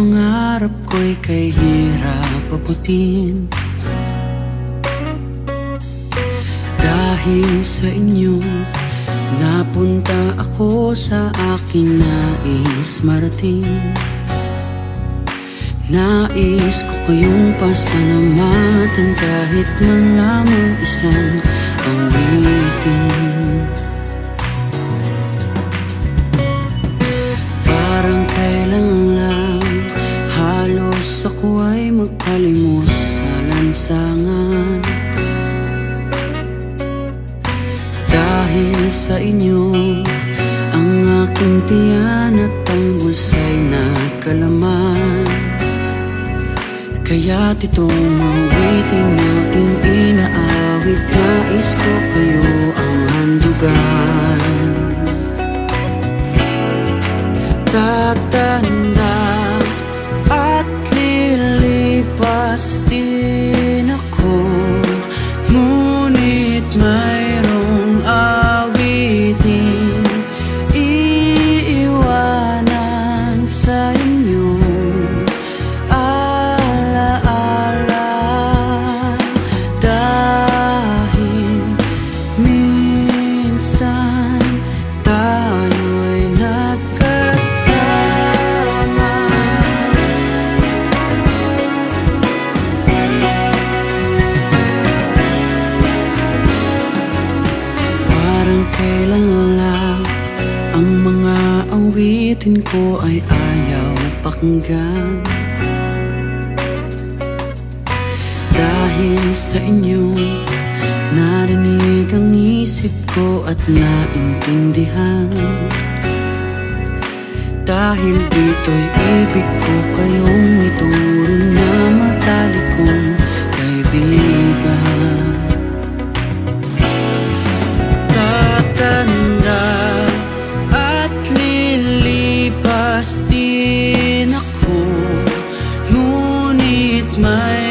pangarap ko'y kay hirap abutin. Dahil sa inyo, napunta ako sa aking nais marating. Nais ko kayong pasalamatan kahit man lamang isang awitin. Parang kailan lang halos ako ay magpalimos sa lansangan. Dahil sa inyo, ang aking tiyan at ang bulsa'y nagkalaman. Kaya't itong awiting aking inaawit, nais ko kayo ang handugan. Tatanda at lilipas din ako, ngunit mayroong awiting iiwanan sa inyo. Alaala, dahil minsan tayo'y nagkasama. Parang kailan lang ang mga awitin ko ay ayaw pakinggan. Dahil sa inyo, narinig ang isip ko at naintindihan. Dahil dito'y ibig ko kayong ituro na matalik kong kaibigan. Tatanda at lilipas din ako, ngunit may